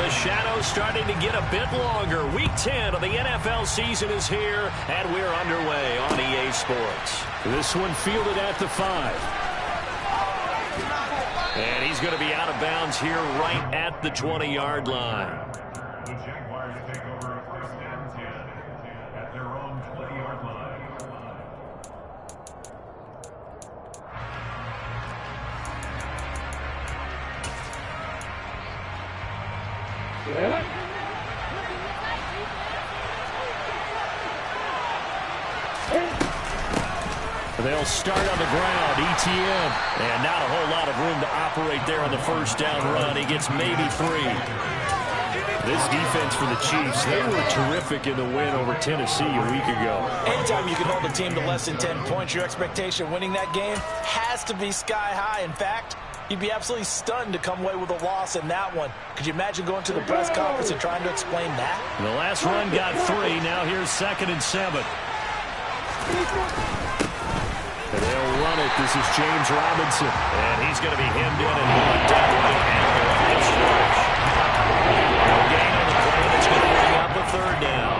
the shadows starting to get a bit longer. Week 10 of the NFL season is here, and we're underway on EA Sports. This one fielded at the 5. And he's going to be out of bounds here right at the 20-yard line. The Jaguars take over 1st and 10 at their own 20-yard line. They'll start on the ground. ETN. And not a whole lot of room to operate there on the first down run. He gets maybe 3. This defense for the Chiefs, they were terrific in the win over Tennessee a week ago. Anytime you can hold a team to less than 10 points, your expectation winning that game has to be sky high. In fact, you'd be absolutely stunned to come away with a loss in that one. Could you imagine going to the press conference and trying to explain that? The last run got 3. Now here's 2nd and 7. And they'll run it. This is James Robinson. And he's going to be hemmed in and brought down right at the line of scrimmage. No gain on the play. That's going to bring up a 3rd down.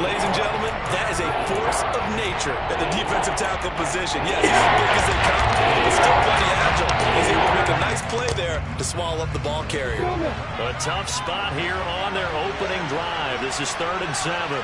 Ladies and gentlemen, that is a force of nature at the defensive tackle position. Yes, he's as big as they come, but still plenty agile. He's able to make a nice play there to swallow up the ball carrier. A tough spot here on their opening drive. This is 3rd and 7.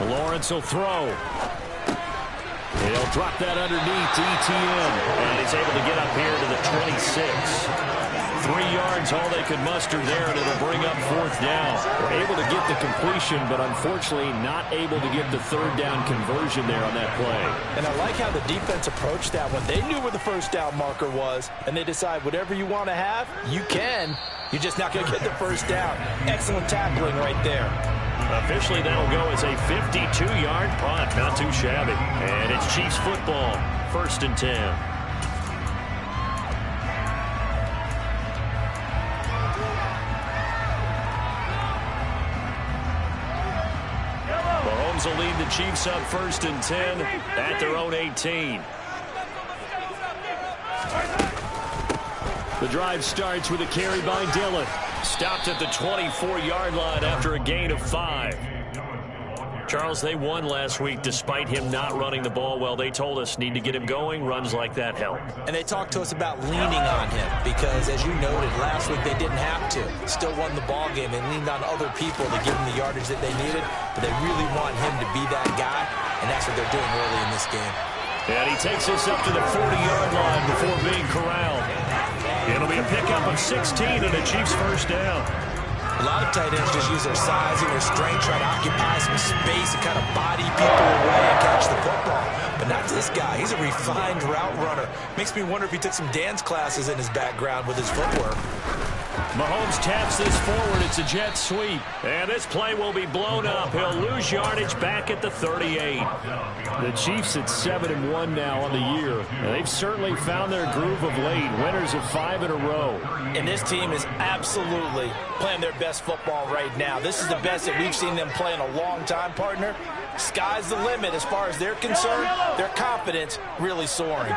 Lawrence will throw. He'll drop that underneath to ETN. And he's able to get up here to the 26. 3 yards, all they could muster there, and it'll bring up 4th down. They're able to get the completion, but unfortunately not able to get the 3rd down conversion there on that play. And I like how the defense approached that one. They knew where the first down marker was, and they decide whatever you want to have, you can. You're just not going to get the first down. Excellent tackling right there. Officially, that'll go as a 52-yard punt. Not too shabby. And it's Chiefs football. 1st and 10. Mahomes will lead the Chiefs up 1st and 10 at their own 18. The drive starts with a carry by Dillon. Stopped at the 24-yard line after a gain of 5. Charles, they won last week despite him not running the ball well. They told us need to get him going. Runs like that help. And they talked to us about leaning on him because, as you noted, last week they didn't have to. Still won the ball game. They leaned on other people to give them the yardage that they needed, but they really want him to be that guy, and that's what they're doing early in this game. And he takes us up to the 40-yard line before being corralled. It'll be a pickup of 16 and a Chiefs first down. A lot of tight ends just use their size and their strength, try to occupy some space and kind of body people away and catch the football. But not this guy. He's a refined route runner. Makes me wonder if he took some dance classes in his background with his footwork. Mahomes taps this forward. It's a jet sweep. And this play will be blown up. He'll lose yardage back at the 38. The Chiefs at 7-1 now on the year. And they've certainly found their groove of late. Winners of 5 in a row. And this team is absolutely playing their best football right now. This is the best that we've seen them play in a long time, partner. Sky's the limit as far as they're concerned. Their confidence really soaring.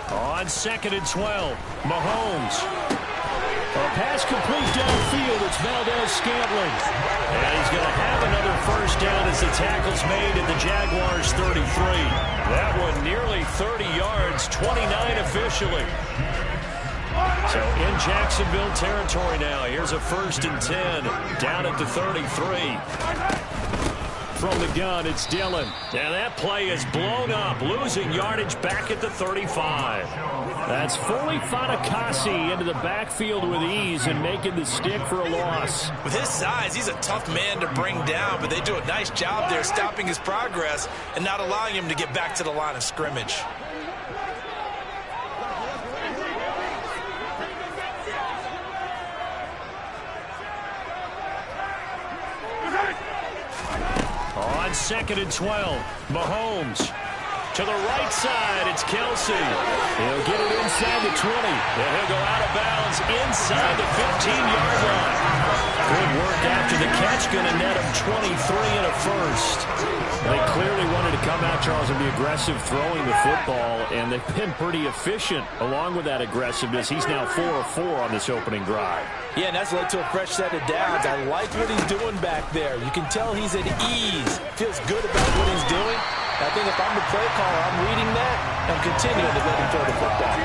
On 2nd and 12, Mahomes. A pass complete downfield. It's Valdez-Scantling. And he's going to have another first down as the tackle's made at the Jaguars' 33. That one nearly 30 yards, 29 officially. So in Jacksonville territory now. Here's a 1st and 10 down at the 33. From the gun, it's Dillon. And that play is blown up, losing yardage back at the 35. That's Foley Fatukasi into the backfield with ease and making the stick for a loss. With his size, he's a tough man to bring down, but they do a nice job there stopping his progress and not allowing him to get back to the line of scrimmage. On 2nd and 12, Mahomes. To the right side, it's Kelsey. He'll get it inside the 20. And he'll go out of bounds inside the 15-yard line. Good work after the catch. Going to net him 23 and a first. They clearly wanted to come out, Charles, and be aggressive throwing the football, and they've been pretty efficient along with that aggressiveness. He's now 4 of 4 on this opening drive. Yeah, and that's led to a fresh set of downs. I like what he's doing back there. You can tell he's at ease. Feels good about what he's doing. I think if I'm the play caller, I'm reading that and continuing to let him throw the football.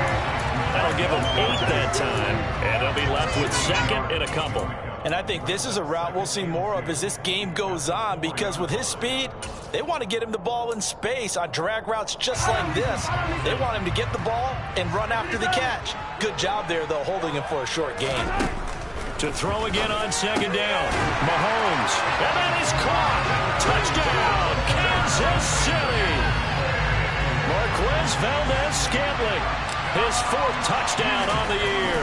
That'll give him 8 that time, and they'll be left with second and a couple. And I think this is a route we'll see more of as this game goes on, because with his speed, they want to get him the ball in space on drag routes just like this. They want him to get the ball and run after the catch. Good job there, though, holding him for a short gain. To throw again on second down. Mahomes. And that is caught. Touchdown, Kansas City. Marquez Valdez-Scantling. His 4th touchdown on the year.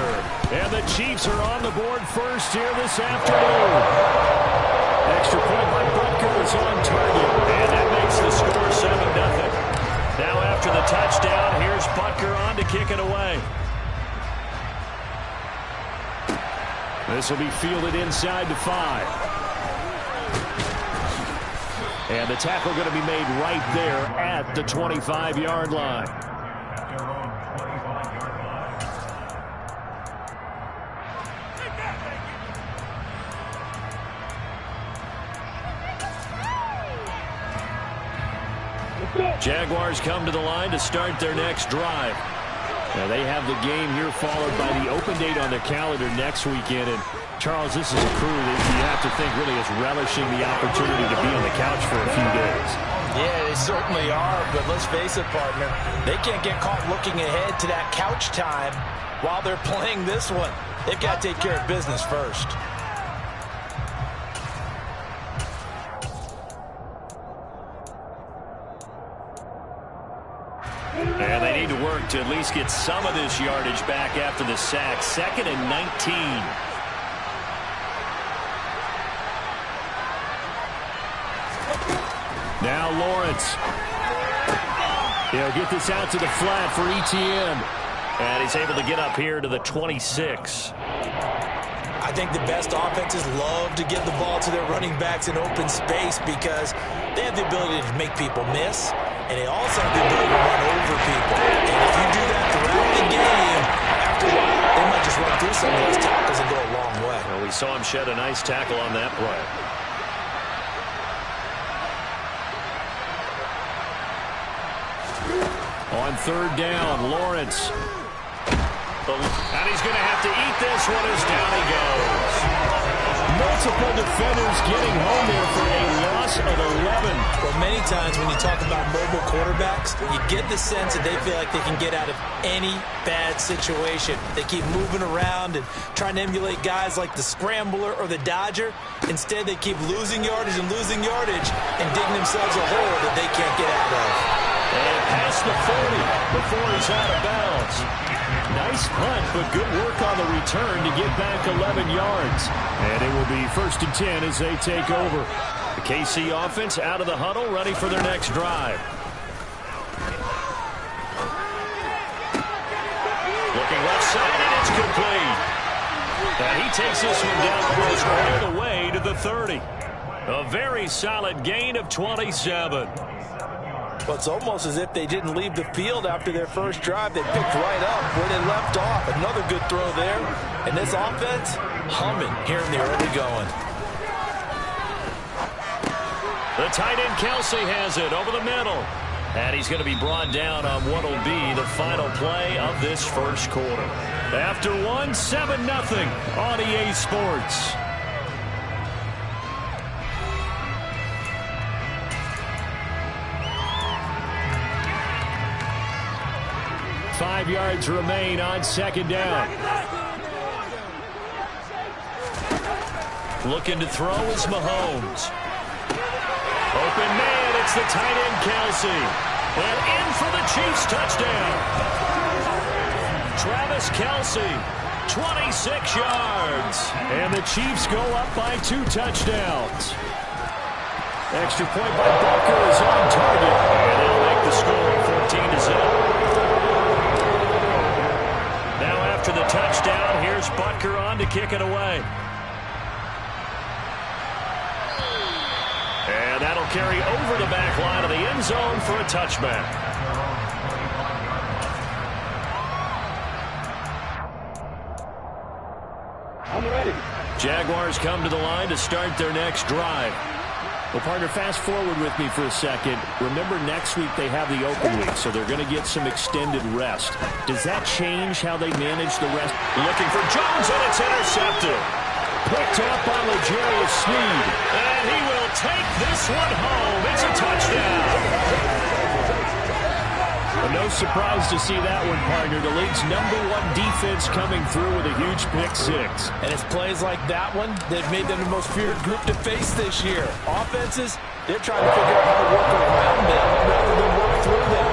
And the Chiefs are on the board first here this afternoon. Extra point by Butker is on target. And that makes the score 7-0. Now after the touchdown, here's Butker on to kick it away. This will be fielded inside the 5. And the tackle going to be made right there at the 25-yard line. At their own 25-yard line. Jaguars come to the line to start their next drive. Now they have the game here followed by the open date on their calendar next weekend. And Charles, this is a crew that you have to think really is relishing the opportunity to be on the couch for a few days. Yeah, they certainly are, but let's face it, partner. They can't get caught looking ahead to that couch time while they're playing this one. They've got to take care of business first. And they need to work to at least get some of this yardage back after the sack. 2nd and 19. Now Lawrence. He'll get this out to the flat for Etienne. And he's able to get up here to the 26. I think the best offenses love to give the ball to their running backs in open space because they have the ability to make people miss, and they also have the ability to run over people. And if you do that throughout the game, after a while, they might just run through some of those tackles and go a long way. Well, we saw him shed a nice tackle on that play. On 3rd down, Lawrence. And he's going to have to eat this one as down he goes. Multiple defenders getting home there for a loss of 11. Well, many times when you talk about mobile quarterbacks, you get the sense that they feel like they can get out of any bad situation. They keep moving around and trying to emulate guys like the Scrambler or the Dodger. Instead, they keep losing yardage and digging themselves a hole that they can't get out of. And past the 40 before he's out of bounds. Nice punt, but good work on the return to get back 11 yards. And it will be 1st and 10 as they take over. The KC offense out of the huddle, ready for their next drive. Looking left side, and it's complete. And he takes this one down close right away to the 30. A very solid gain of 27. Well, it's almost as if they didn't leave the field after their first drive. They picked right up where they left off. Another good throw there. And this offense, humming here in the early going. The tight end Kelsey has it over the middle. And he's going to be brought down on what will be the final play of this first quarter. After 7-0 on EA Sports. Five yards remain on 2nd down. Looking to throw is Mahomes. Open man, it's the tight end Kelsey. And in for the Chiefs touchdown. Travis Kelsey, 26 yards. And the Chiefs go up by 2 touchdowns. Extra point by Butker is on target. And they'll make the score kick it away. And that'll carry over the back line of the end zone for a touchback. I'm ready. Jaguars come to the line to start their next drive. Well, partner, fast forward with me for a second. Remember, next week they have the open week, so they're going to get some extended rest. Does that change how they manage the rest? Looking for Jones, and it's intercepted. Picked up by L'Jarius Sneed. And he will take this one home. It's a touchdown. No surprise to see that one, partner. The league's #1 defense coming through with a huge pick-6. And it's plays like that one that made them the most feared group to face this year. Offenses, they're trying to figure out how to work around them rather than work through them.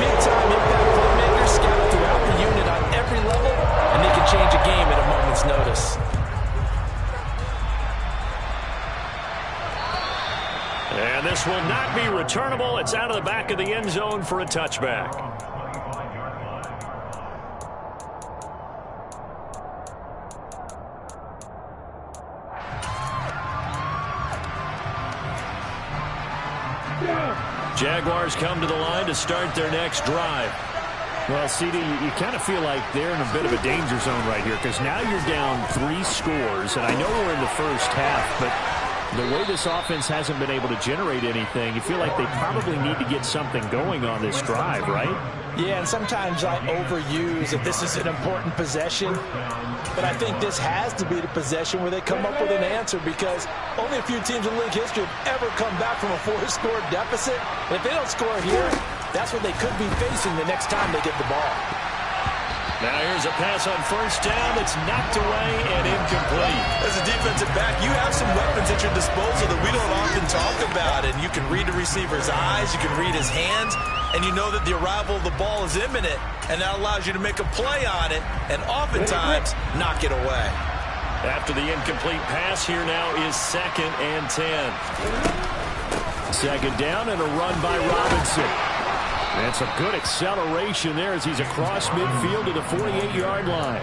Big-time impact playmakers scattered throughout the unit on every level, and they can change a game at a moment's notice. And this will not be returnable. It's out of the back of the end zone for a touchback. Jaguars come to the line to start their next drive. Well, CD, you kind of feel like they're in a bit of a danger zone right here because now you're down 3 scores, and I know we're in the first half, but the way this offense hasn't been able to generate anything, you feel like they probably need to get something going on this drive, right? Yeah, and sometimes I overuse that this is an important possession, but I think this has to be the possession where they come up with an answer because only a few teams in league history have ever come back from a 4-score deficit. And if they don't score here, that's what they could be facing the next time they get the ball. Now here's a pass on first down that's knocked away and incomplete. As a defensive back, you have some weapons at your disposal that we don't often talk about. And you can read the receiver's eyes, you can read his hands, and you know that the arrival of the ball is imminent. And that allows you to make a play on it and oftentimes knock it away. After the incomplete pass, here now is 2nd and 10. 2nd down and a run by Robinson. And some good acceleration there as he's across midfield to the 48-yard line.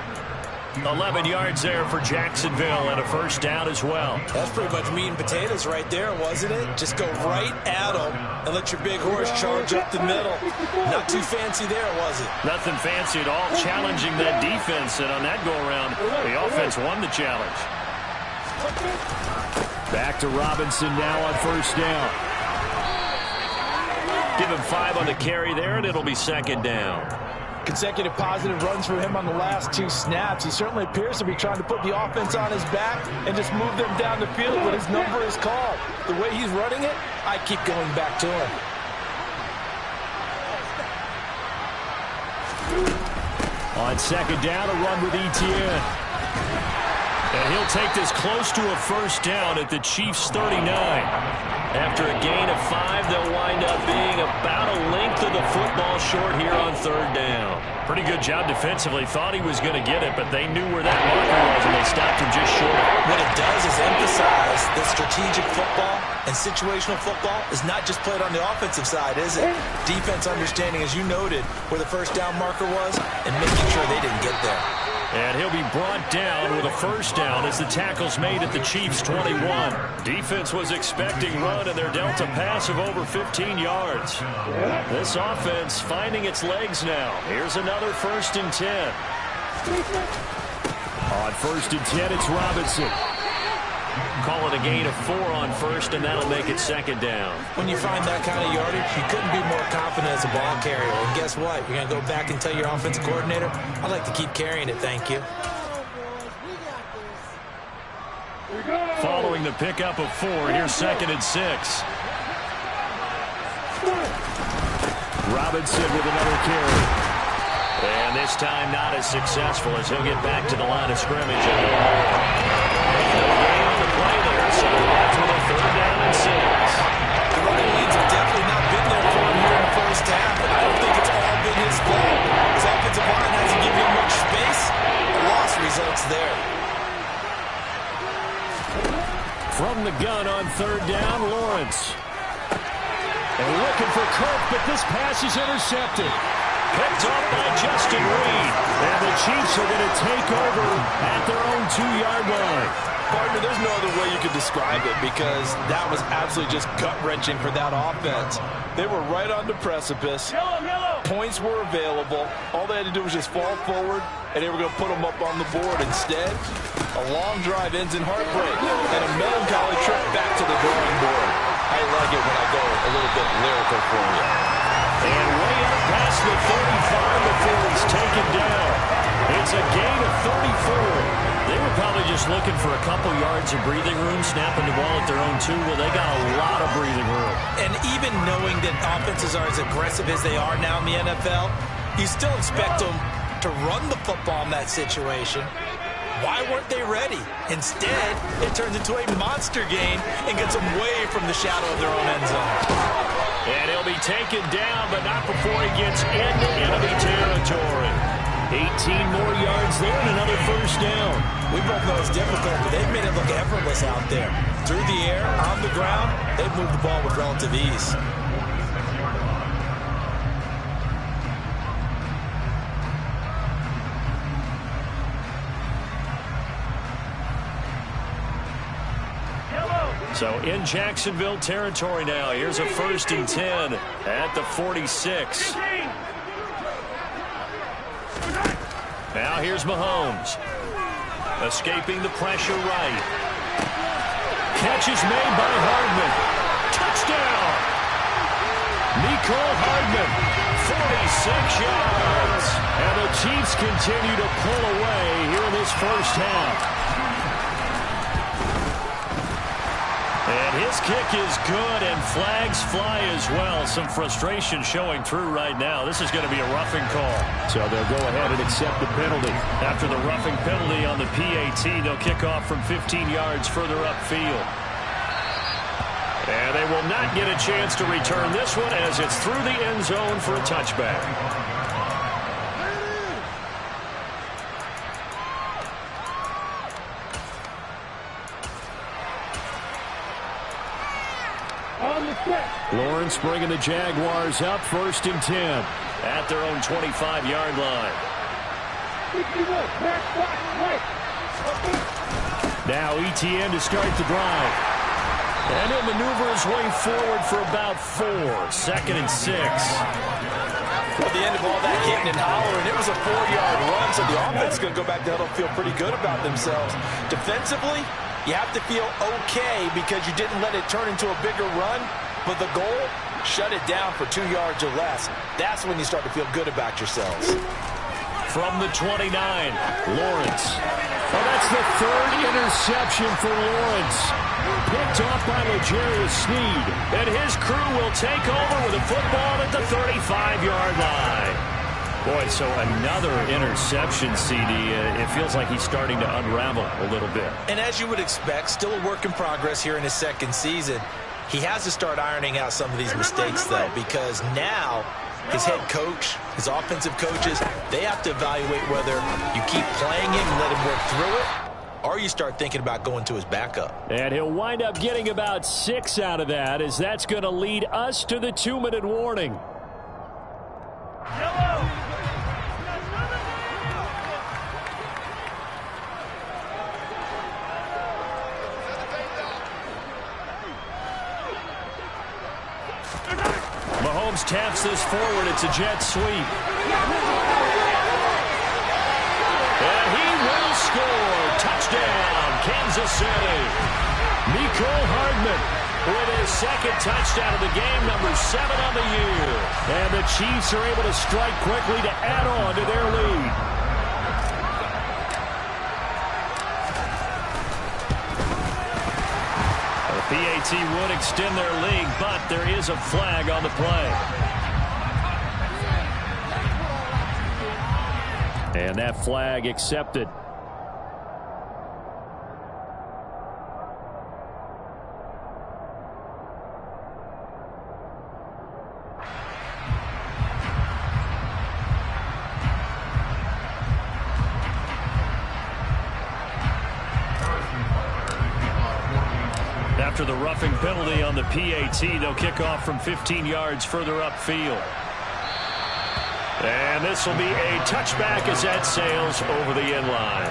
11 yards there for Jacksonville and a first down as well. That's pretty much meat and potatoes right there, wasn't it? Just go right at them and let your big horse charge up the middle. Not too fancy there, was it? Nothing fancy at all, challenging that defense. And on that go-around, the offense won the challenge. Back to Robinson now on first down. Give him 5 on the carry there, and it'll be 2nd down. Consecutive positive runs for him on the last 2 snaps. He certainly appears to be trying to put the offense on his back and just move them down the field when his number is called. The way he's running it, I keep going back to him. On 2nd down, a run with Etienne. And he'll take this close to a first down at the Chiefs' 39. After a gain of 5, they'll wind up being about a length of the football short here on 3rd down. Pretty good job defensively. Thought he was going to get it, but they knew where that marker was, and they stopped him just short. What it does is emphasize that strategic football and situational football is not just played on the offensive side, is it? Defense understanding, as you noted, where the first down marker was and making sure they didn't get there. And he'll be brought down with a first down as the tackle's made at the Chiefs' 21. Defense was expecting run, and they're dealt a pass of over 15 yards. This offense finding its legs now. Here's another 1st and 10. On 1st and 10, it's Robinson. Call it a gain of 4 on 1st, and that'll make it 2nd down. When you find that kind of yardage, you couldn't be more confident as a ball carrier. And guess what? You're going to go back and tell your offensive coordinator, I'd like to keep carrying it, thank you. Following the pickup of 4, here's 2nd and 6. Robinson with another carry. And this time not as successful as he'll get back to the line of scrimmage. No gain on the play there, so that's with a 3rd down and 6. The running lanes have definitely not been there for him here in the first half, and I don't think it's all been his fault. His offensive line hasn't given him much space. The loss results there. From the gun on 3rd down, Lawrence. And looking for Kirk, but this pass is intercepted. Picked off by Justin Reed. And the Chiefs are going to take over at their own 2-yard line. Partner, there's no other way you could describe it because that was absolutely just gut-wrenching for that offense. They were right on the precipice. Points were available. All they had to do was just fall forward, and they were going to put them up on the board. Instead, a long drive ends in heartbreak and a melancholy trip back to the drawing board. I like it when I go a little bit lyrical for you. And way up past the 35 before he's taken down. It's a gain of 34. They were probably just looking for a couple yards of breathing room, snapping the ball at their own 2. Well, they got a lot of breathing room. And even knowing that offenses are as aggressive as they are now in the NFL, you still expect them to run the football in that situation. Why weren't they ready? Instead, it turns into a monster gain and gets them way from the shadow of their own end zone. And he'll be taken down, but not before he gets into enemy territory. 18 more yards there and another first down. We both know it's difficult, but they've made it look effortless out there. Through the air, on the ground, they've moved the ball with relative ease. So in Jacksonville territory now. Here's a 1st and 10 at the 46. Now here's Mahomes. Escaping the pressure right. Catch is made by Hardman. Touchdown! Mecole Hardman, 46 yards. And the Chiefs continue to pull away here in this first half. And his kick is good, and flags fly as well. Some frustration showing through right now. This is going to be a roughing call. So they'll go ahead and accept the penalty. After the roughing penalty on the PAT, they'll kick off from 15 yards further upfield. And they will not get a chance to return this one as it's through the end zone for a touchback. Lawrence bringing the Jaguars up 1st and 10 at their own 25-yard line. Now Etienne to start the drive. And he'll maneuver his way forward for about 4. 2nd and 6. At the end of all that hitting and hollering, it was a 4-yard run, so the offense is going to go back to huddle, feel pretty good about themselves. Defensively, you have to feel okay because you didn't let it turn into a bigger run. But the goal, shut it down for 2 yards or less. That's when you start to feel good about yourselves. From the 29, Lawrence. Oh, that's the 3rd interception for Lawrence. Picked off by L'Jarius Sneed. And his crew will take over with a football at the 35-yard line. Boy, so another interception, CD. It feels like he's starting to unravel a little bit. And as you would expect, still a work in progress here in his 2nd season. He has to start ironing out some of these mistakes, though, because now his head coach, his offensive coaches, they have to evaluate whether you keep playing him and let him work through it, or you start thinking about going to his backup. And he'll wind up getting about 6 out of that, as that's going to lead us to the 2-minute warning. Mahomes taps this forward. It's a jet sweep. And he will score. Touchdown, Kansas City. Mecole Hardman with his 2nd touchdown of the game, number 7 on the year. And the Chiefs are able to strike quickly to add on to their lead. PAT would extend their lead, but there is a flag on the play. And that flag accepted. After the roughing penalty on the PAT, they'll kick off from 15 yards further upfield. And this will be a touchback as that sails over the end line.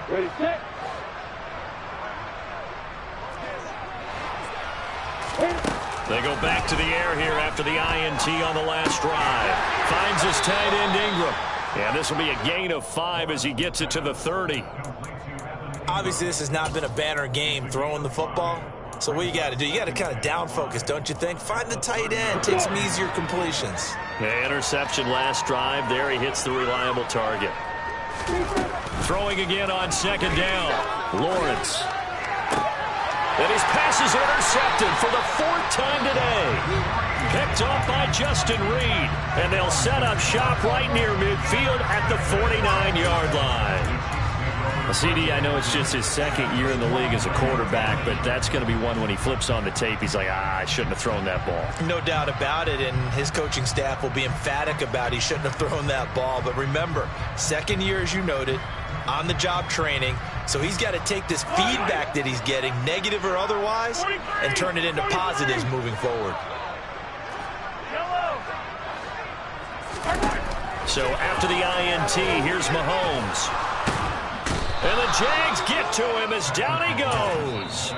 Ready, set. They go back to the air here after the INT on the last drive. Finds his tight end Ingram. And this will be a gain of 5 as he gets it to the 30. Obviously, this has not been a banner game throwing the football. So what you got to do, you got to kind of down focus, don't you think? Find the tight end, take some easier completions. The interception last drive. There he hits the reliable target. Throwing again on second down. Lawrence. And his pass is intercepted for the 4th time today. Picked off by Justin Reed. And they'll set up shop right near midfield at the 49-yard line. CD, I know it's just his 2nd year in the league as a quarterback, but that's going to be one when he flips on the tape. He's like, I shouldn't have thrown that ball. No doubt about it, and his coaching staff will be emphatic about he shouldn't have thrown that ball. But remember, 2nd year, as you noted, on-the-job training. So he's got to take this feedback that he's getting, negative or otherwise, and turn it into positives moving forward. So after the INT, here's Mahomes. And the Jags get to him as down he goes.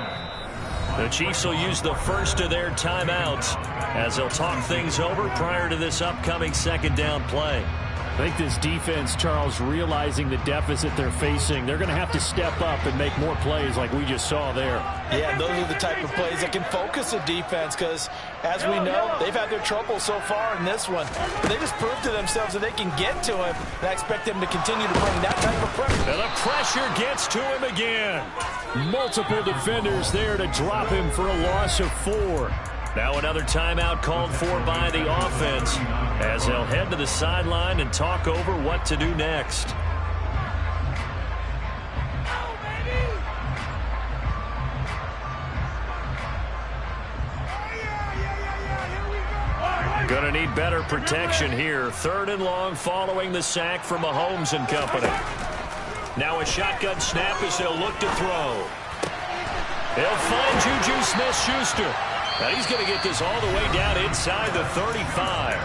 The Chiefs will use the first of their timeouts as they'll talk things over prior to this upcoming 2nd down play. I think this defense, Charles, realizing the deficit they're facing, they're going to have to step up and make more plays like we just saw there. Yeah, and those are the type of plays that can focus a defense because, as we know, they've had their trouble so far in this one. But they just proved to themselves that they can get to him, and I expect them to continue to bring that type of pressure. And the pressure gets to him again. Multiple defenders there to drop him for a loss of 4. Now another timeout called for by the offense as they'll head to the sideline and talk over what to do next. Gonna need better protection here. 3rd and long following the sack from Mahomes and company. Now a shotgun snap as they'll look to throw. They'll find Juju Smith-Schuster. Now he's going to get this all the way down inside the 35.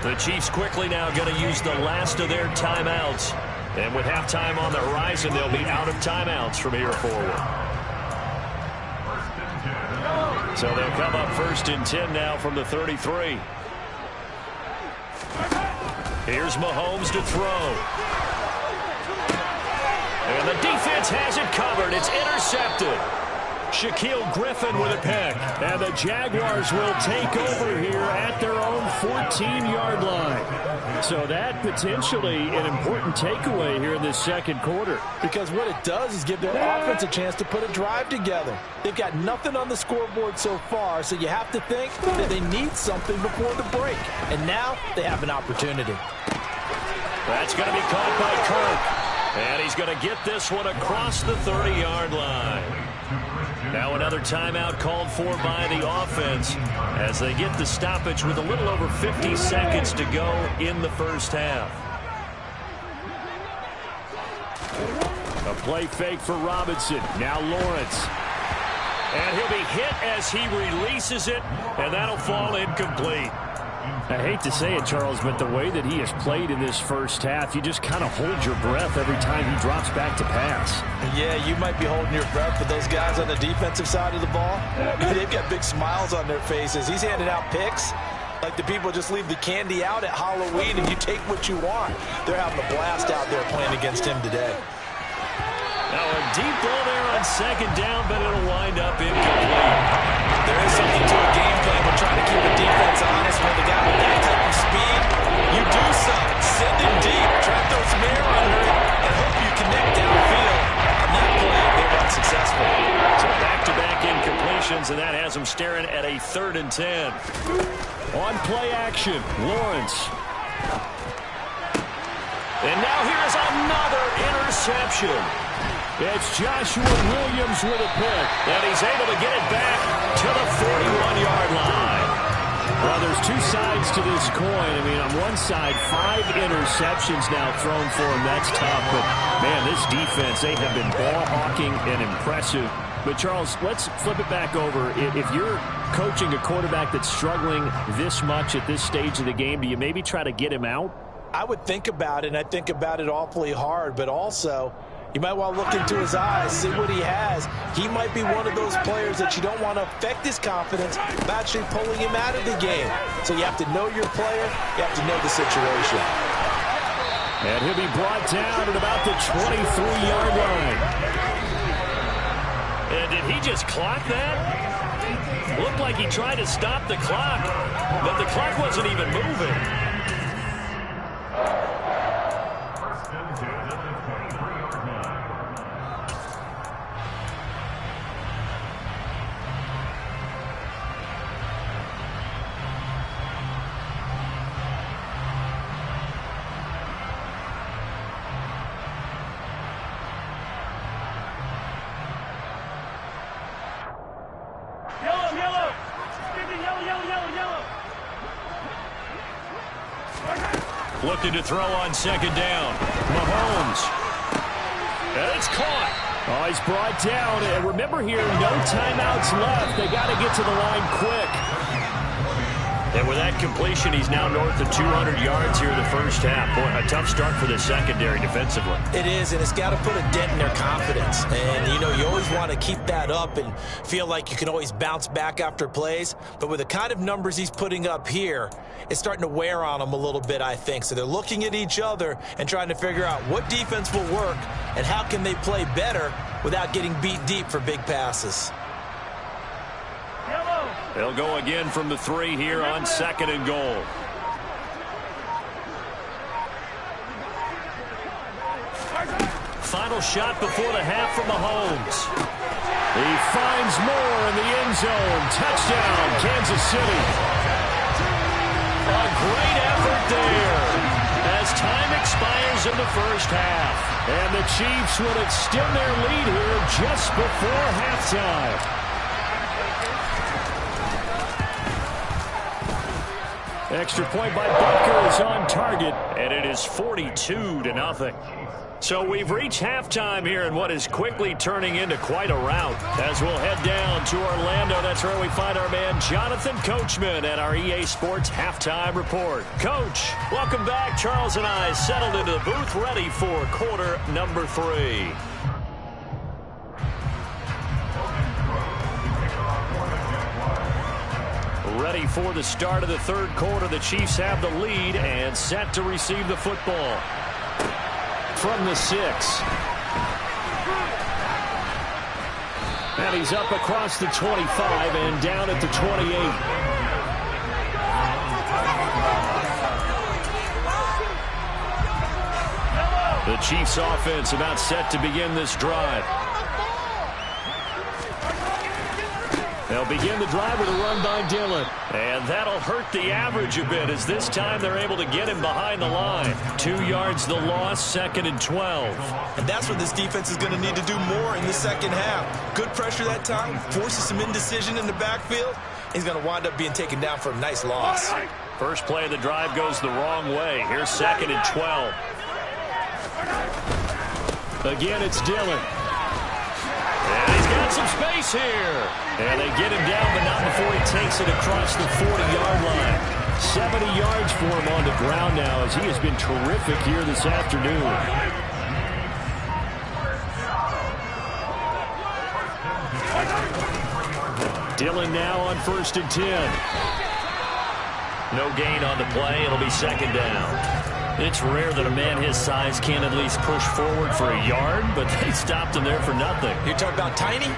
The Chiefs quickly now going to use the last of their timeouts. And with halftime on the horizon, they'll be out of timeouts from here forward. So they'll come up 1st and 10 now from the 33. Here's Mahomes to throw. And the defense has it covered. It's intercepted. Shaquille Griffin with a pick. And the Jaguars will take over here at their own 14-yard line. So that potentially an important takeaway here in this 2nd quarter. Because what it does is give their offense a chance to put a drive together. They've got nothing on the scoreboard so far, so you have to think that they need something before the break. And now they have an opportunity. That's going to be caught by Kirk. And he's going to get this one across the 30-yard line. Now another timeout called for by the offense as they get the stoppage with a little over 50 seconds to go in the 1st half. A play fake for Robinson. Now Lawrence. And he'll be hit as he releases it, and that'll fall incomplete. I hate to say it, Charles, but the way that he has played in this 1st half, you just kind of hold your breath every time he drops back to pass. Yeah, you might be holding your breath, but those guys on the defensive side of the ball, they've got big smiles on their faces. He's handing out picks like the people just leave the candy out at Halloween and you take what you want. They're having a blast out there playing against him today. Now a deep ball there on 2nd down, but it'll wind up incomplete. There is something to a game plan. We're trying to keep the defense honest when the guy with that type of speed, you do something. Send him deep. Try to throw some air under it and hope you connect downfield. On that play, they were unsuccessful. So back-to-back incompletions, and that has them staring at a 3rd and 10. On play action, Lawrence. And now here's another interception. It's Joshua Williams with a pick. And he's able to get it back to the 41-yard line. Well, there's 2 sides to this coin. I mean, on one side, 5 interceptions now thrown for him. That's tough. But, man, this defense, they have been ball hawking and impressive. But, Charles, let's flip it back over. If you're coaching a quarterback that's struggling this much at this stage of the game, do you maybe try to get him out? I would think about it, and I think about it awfully hard, but also you might want to look into his eyes, see what he has. He might be one of those players that you don't want to affect his confidence by actually pulling him out of the game. So you have to know your player. You have to know the situation. And he'll be brought down at about the 23-yard line. And did he just clock that? Looked like he tried to stop the clock, but the clock wasn't even moving. First and 10 at the 23-yard line. Looking to throw on second down. Mahomes. And it's caught. Oh, he's brought down. And remember here, no timeouts left. They got to get to the line quick. And with that completion, he's now north of 200 yards here in the first half. Boy, a tough start for the secondary defensively. It is, and it's got to put a dent in their confidence. And, you know, you always want to keep that up and feel like you can always bounce back after plays. But with the kind of numbers he's putting up here, it's starting to wear on them a little bit, I think. So they're looking at each other and trying to figure out what defense will work and how can they play better without getting beat deep for big passes. They'll go again from the 3 here on second and goal. Final shot before the half from Mahomes. He finds Moore in the end zone. Touchdown, Kansas City. A great effort there as time expires in the first half. And the Chiefs will extend their lead here just before halftime. Extra point by Butker is on target, and it is 42-0. So we've reached halftime here in what is quickly turning into quite a rout. As we'll head down to Orlando, that's where we find our man Jonathan Coachman at our EA Sports Halftime Report. Coach, welcome back. Charles and I settled into the booth ready for quarter number 3. Ready for the start of the third quarter. The Chiefs have the lead and set to receive the football. From the 6. And he's up across the 25 and down at the 28. The Chiefs offense about set to begin this drive. They'll begin the drive with a run by Dillon. And that'll hurt the average a bit as this time they're able to get him behind the line. 2 yards the loss, second and 12. And that's what this defense is going to need to do more in the second half. Good pressure that time, forces some indecision in the backfield. He's going to wind up being taken down for a nice loss. First play of the drive goes the wrong way. Here's second and 12. Again, it's Dillon. And he's got some space here. And they get him down, but not before he takes it across the 40-yard line. 70 yards for him on the ground now as he has been terrific here this afternoon. Dillon now on first and 10. No gain on the play. It'll be second down. It's rare that a man his size can't at least push forward for a yard, but they stopped him there for nothing. You're talking about tiny?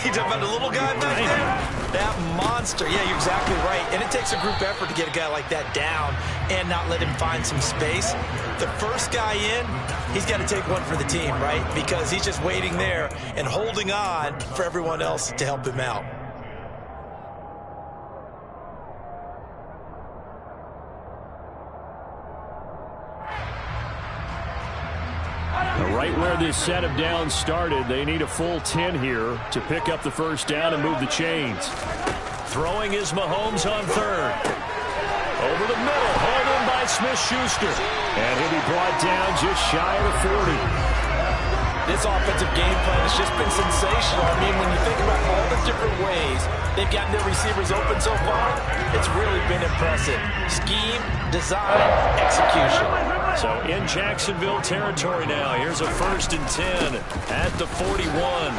You're talking about the little guy back there? That monster. Yeah, you're exactly right. And it takes a group effort to get a guy like that down and not let him find some space. The first guy in, he's got to take one for the team, right? Because he's just waiting there and holding on for everyone else to help him out. Right where this set of downs started, they need a full 10 here to pick up the first down and move the chains. Throwing is Mahomes on third. Over the middle, hauled in by Smith-Schuster. And he'll be brought down just shy of the 40. this offensive game plan has just been sensational. I mean, when you think about all the different ways they've gotten their receivers open so far, it's really been impressive. Scheme, design, execution. So in Jacksonville territory now. Here's a 1st and 10 at the 41.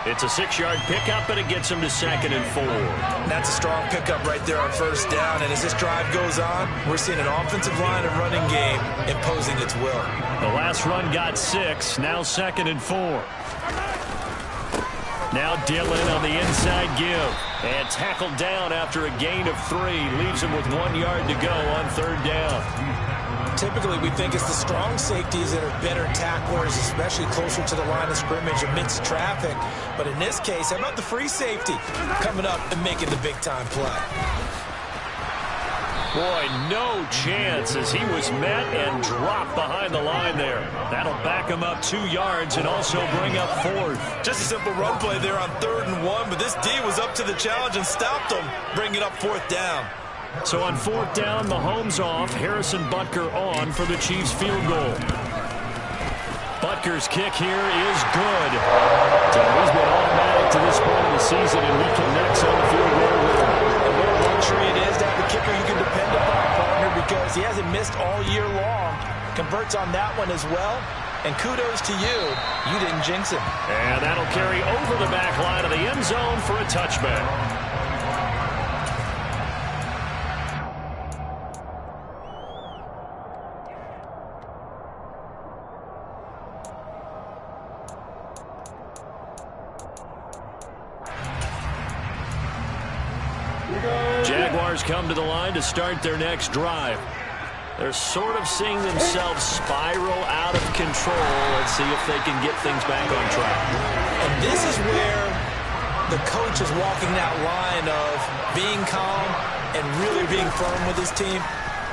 It's a 6-yard pickup, and it gets him to 2nd and 4. That's a strong pickup right there on 1st down. And as this drive goes on, we're seeing an offensive line and running game imposing its will. The last run got 6. Now 2nd and 4. Now Dillon on the inside give. And tackled down after a gain of 3. Leaves him with 1 yard to go on 3rd down. Typically, we think it's the strong safeties that are better tacklers, especially closer to the line of scrimmage amidst traffic. But in this case, how about the free safety coming up and making the big-time play? Boy, no chance as he was met and dropped behind the line there. That'll back him up 2 yards and also bring up 4th. Just a simple run play there on 3rd and 1, but this D was up to the challenge and stopped him, bringing up 4th down. So on 4th down, Mahomes off, Harrison Butker on for the Chiefs field goal. Butker's kick here is good. So he's been automatic to this point of the season, and he connects on the field goal. And what a luxury it is to have a kicker you can depend upon, partner, because he hasn't missed all year long. Converts on that one as well. And kudos to you. You didn't jinx him. And that'll carry over the back line of the end zone for a touchback. Jaguars come to the line to start their next drive. They're sort of seeing themselves spiral out of control. Let's see if they can get things back on track. And this is where the coach is walking that line of being calm and really being firm with his team.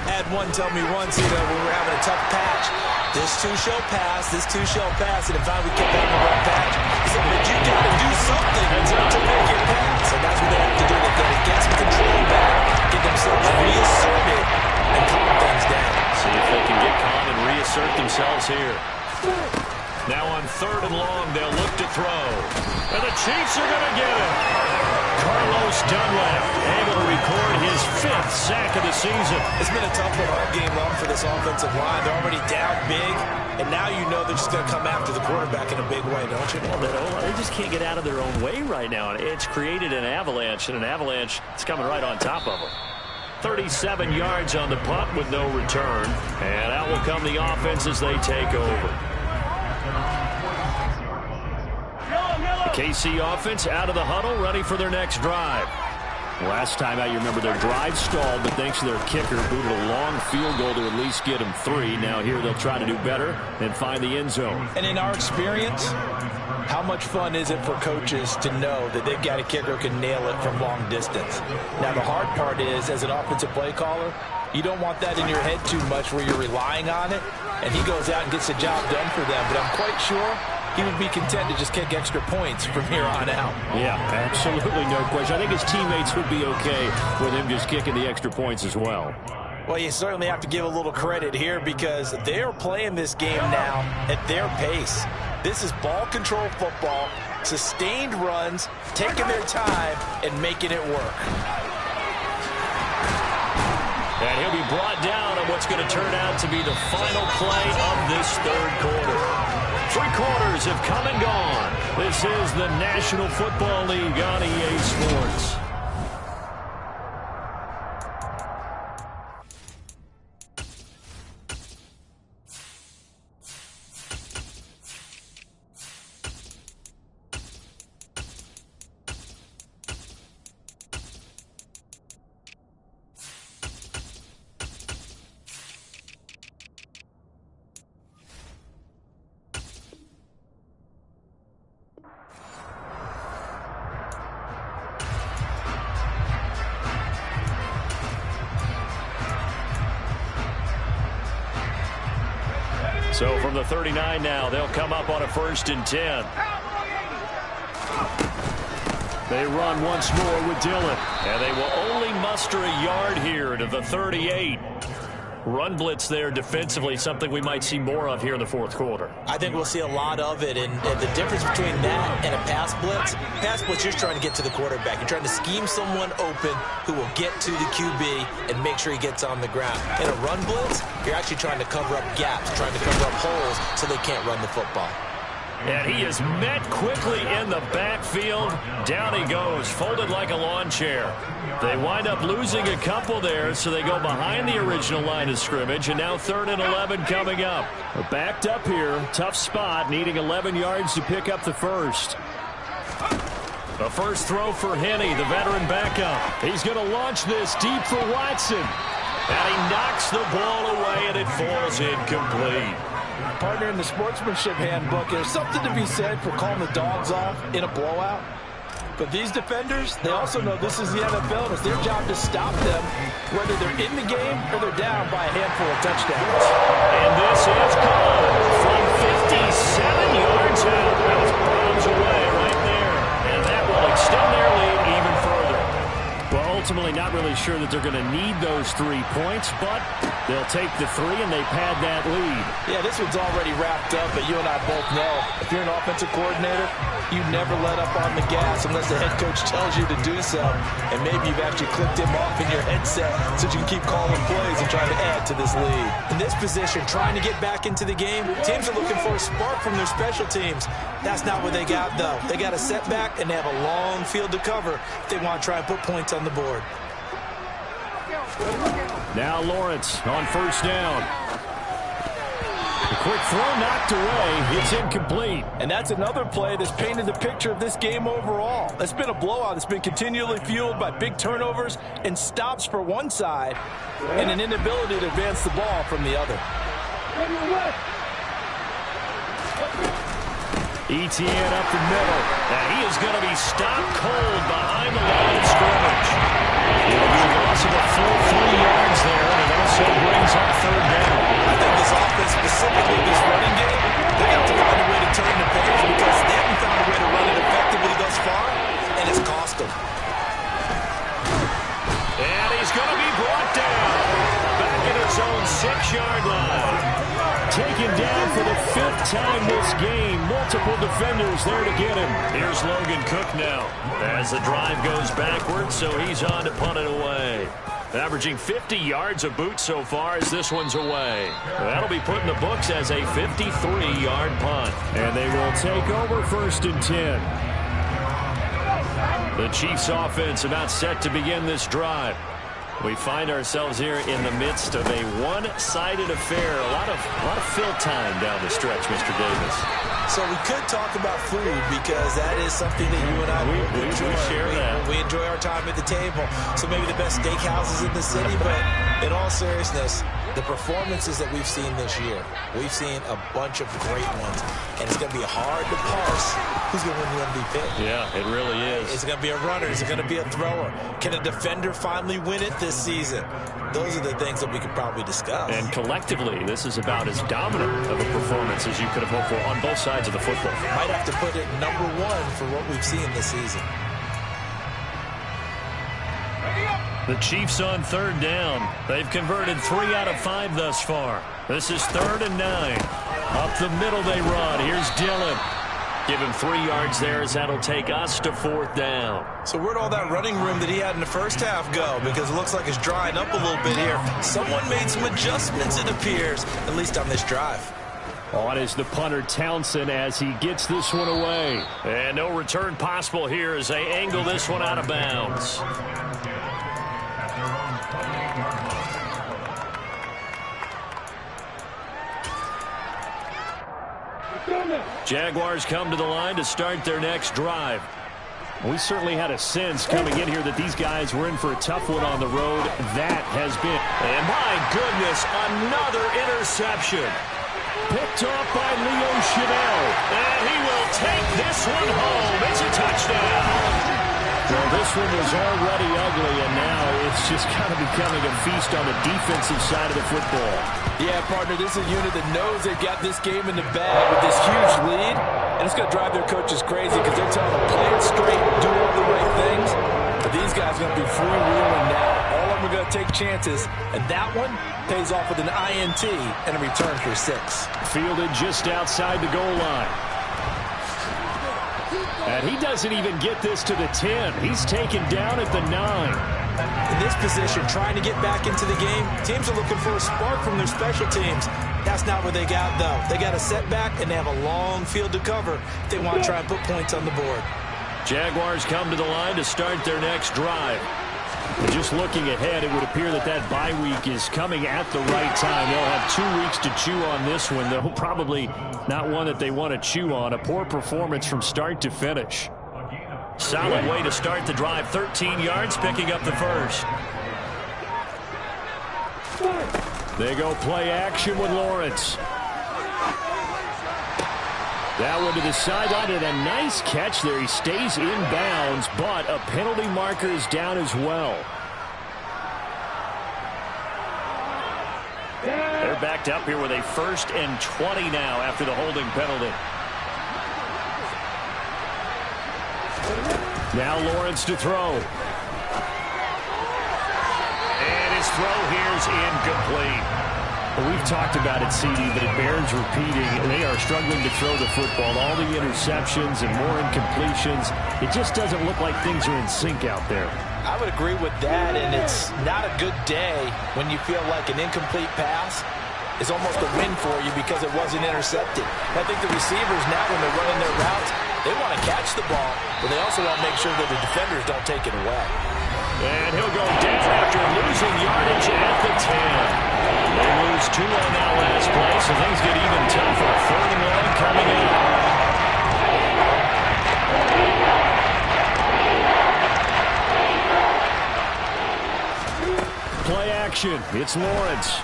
I had one tell me once, when we were having a tough patch, this too shall pass, this too shall pass, and finally we kept having a rough patch. He said, but you got to do something to make it pass. And that's what they have to do. They've got to get some control back, get themselves reasserted, and calm things down. See if they can get calm and reassert themselves here. Now on 3rd and long, they'll look to throw. And the Chiefs are going to get it. Carlos Dunlap able to record his 5th sack of the season. It's been a tough one all game long for this offensive line. They're already down big, and now you know they're just going to come after the quarterback in a big way, don't you? Well, they just can't get out of their own way right now. It's created an avalanche, and an avalanche is coming right on top of them. 37 yards on the punt with no return. And out will come the offense as they take over. The KC offense out of the huddle, ready for their next drive. Last time out, you remember their drive stalled, but thanks to their kicker, booted a long field goal to at least get them 3. Now here they'll try to do better and find the end zone. And in our experience, how much fun is it for coaches to know that they've got a kicker who can nail it from long distance? Now, the hard part is, as an offensive play caller, you don't want that in your head too much where you're relying on it, and he goes out and gets the job done for them. But I'm quite sure he would be content to just kick extra points from here on out. Yeah, absolutely no question. I think his teammates would be okay with him just kicking the extra points as well. Well, you certainly have to give a little credit here because they are playing this game now at their pace. This is ball control football, sustained runs, taking their time, and making it work. And he'll be brought down on what's going to turn out to be the final play of this 3rd quarter. 3 quarters have come and gone. This is the National Football League on EA Sports. So from the 39 now, they'll come up on a 1st and 10. They run once more with Dillon. And they will only muster a yard here to the 38. run blitz there defensively, something we might see more of here in the fourth quarter. I think we'll see a lot of it, and the difference between that and a pass blitz, you're trying to get to the quarterback. You're trying to scheme someone open who will get to the QB and make sure he gets on the ground. In a run blitz, you're actually trying to cover up gaps, trying to cover up holes so they can't run the football. And he is met quickly in the backfield. Down he goes, folded like a lawn chair. They wind up losing a couple there, so they go behind the original line of scrimmage, and now 3rd and 11 coming up. We're backed up here, tough spot, needing 11 yards to pick up the first. The first throw for Henne, the veteran backup. He's going to launch this deep for Watson. And he knocks the ball away, and it falls incomplete. Partner, in the sportsmanship handbook, there's something to be said for calling the dogs off in a blowout. But these defenders, they also know this is the NFL, and it's their job to stop them, whether they're in the game or they're down by a handful of touchdowns. And this is good from 57 yards out. That was bombs away right there. And that will extend their lead even further. Well, ultimately not really sure that they're going to need those 3 points, but they'll take the 3 and they pad that lead. Yeah, this one's already wrapped up, but you and I both know if you're an offensive coordinator, you never let up on the gas unless the head coach tells you to do so. And maybe you've actually clicked him off in your headset so you can keep calling plays and trying to add to this lead. In this position, trying to get back into the game, teams are looking for a spark from their special teams. That's not what they got, though. They got a setback, and they have a long field to cover if they want to try and put points on the board. Now Lawrence on first down. A quick throw knocked away. It's incomplete. And that's another play that's painted the picture of this game overall. It's been a blowout that's been continually fueled by big turnovers and stops for one side and an inability to advance the ball from the other. Etienne up the middle. And he is going to be stopped cold behind the line of scrimmage. He'll be a loss of a full 3 yards there, and it also brings up 3rd down. I think this offense, specifically this running game, they have to find a way to turn the page because they haven't found a way to run it effectively thus far, and it's cost them. And he's going to be brought down. Back at his own 6-yard line. Taken down for the 5th time this game. Multiple defenders there to get him. Here's Logan Cook now as the drive goes backwards, so he's on to punt it away. Averaging 50 yards a boot so far as this one's away. That'll be put in the books as a 53-yard punt. And they will take over 1st and 10. The Chiefs offense about set to begin this drive. We find ourselves here in the midst of a one-sided affair. A lot of fill time down the stretch, Mr. Davis. So we could talk about food because that is something that you and I enjoy. We share that. We enjoy our time at the table. So maybe the best steakhouses in the city, but in all seriousness, the performances that we've seen this year, we've seen a bunch of great ones, and it's going to be hard to parse who's going to win the MVP. Yeah, it really is. Is it going to be a runner? Is it going to be a thrower? Can a defender finally win it this season? Those are the things that we could probably discuss. And collectively, this is about as dominant of a performance as you could have hoped for on both sides of the football. Might have to put it #1 for what we've seen this season. The Chiefs on 3rd down. They've converted 3 out of 5 thus far. This is 3rd and 9. Up the middle they run. Here's Dillon. Give him 3 yards there as that'll take us to 4th down. So where'd all that running room that he had in the first half go? Because it looks like it's drying up a little bit here. Someone made some adjustments, it appears, at least on this drive. On is the punter Townsend as he gets this one away. And no return possible here as they angle this one out of bounds. Jaguars come to the line to start their next drive. We certainly had a sense coming in here that these guys were in for a tough one on the road. That has been. And my goodness, another interception. Picked off by Leo Chanel. And he will take this one home. It's a touchdown. Well, this one was already ugly, and now it's just kind of becoming a feast on the defensive side of the football. Yeah, partner, this is a unit that knows they've got this game in the bag with this huge lead, and it's going to drive their coaches crazy because they're telling them play it straight, do all the right things. But these guys are going to be freewheeling now. All of them are going to take take chances, and that one pays off with an INT and a return for 6. Fielded just outside the goal line. And he doesn't even get this to the 10. He's taken down at the 9. In this position, trying to get back into the game, teams are looking for a spark from their special teams. That's not what they got, though. They got a setback, and they have a long field to cover if they want to try and put points on the board. Jaguars come to the line to start their next drive. And just looking ahead, it would appear that that bye week is coming at the right time. They'll have 2 weeks to chew on this one, though probably not one that they want to chew on. A poor performance from start to finish. Solid way to start the drive. 13 yards, picking up the first. They go play action with Lawrence. That one to the sideline, and a nice catch there. He stays in bounds, but a penalty marker is down as well. They're backed up here with a 1st and 20 now after the holding penalty. Now Lawrence to throw. And his throw here is incomplete. Well, we've talked about it, CD, but it bears repeating. They are struggling to throw the football. All the interceptions and more incompletions. It just doesn't look like things are in sync out there. I would agree with that, and it's not a good day when you feel like an incomplete pass is almost a win for you because it wasn't intercepted. I think the receivers now, when they're running their routes, they want to catch the ball, but they also want to make sure that the defenders don't take it away. And he'll go down after losing yardage at the 10. They lose 2 on that last play, so things get even tougher. 3rd and long coming in. Play action. It's Lawrence.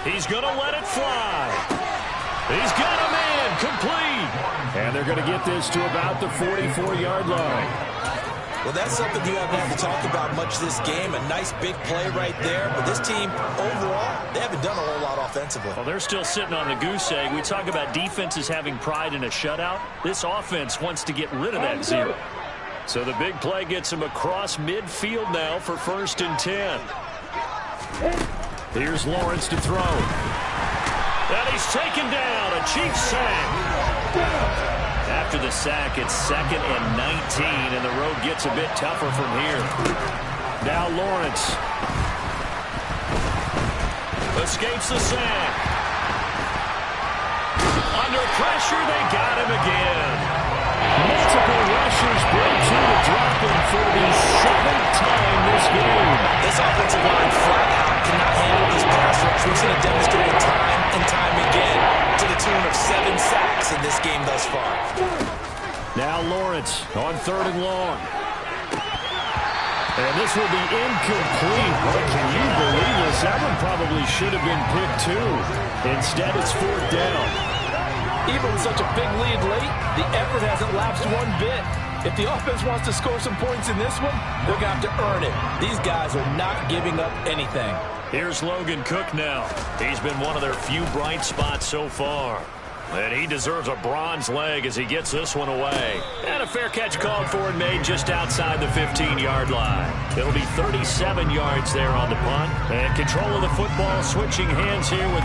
He's going to let it fly. He's got a man complete. And they're going to get this to about the 44-yard line. Well, that's something you haven't had to talk about much this game. A nice big play right there. But this team, overall, they haven't done a whole lot offensively. Well, they're still sitting on the goose egg. We talk about defenses having pride in a shutout. This offense wants to get rid of that 0. So the big play gets him across midfield now for 1st and 10. Here's Lawrence to throw. And he's taken down. A cheap sack. After the sack, it's 2nd and 19, and the road gets a bit tougher from here. Now Lawrence escapes the sack. Under pressure, they got him again. Multiple rushers break through to drop him for the 7th time this game. This offensive line flat out cannot handle this pass rush. We've seen it demonstrated time and time again to the tune of 7 sacks in this game thus far. Now Lawrence on 3rd and long. And this will be incomplete. But can you believe this? That one probably should have been picked too. Instead, it's 4th down. Even with such a big lead late, the effort hasn't lapsed one bit. If the offense wants to score some points in this one, they're going to have to earn it. These guys are not giving up anything. Here's Logan Cook now. He's been one of their few bright spots so far. And he deserves a bronze leg as he gets this one away. And a fair catch called for and made just outside the 15-yard line. It'll be 37 yards there on the punt. And control of the football switching hands here with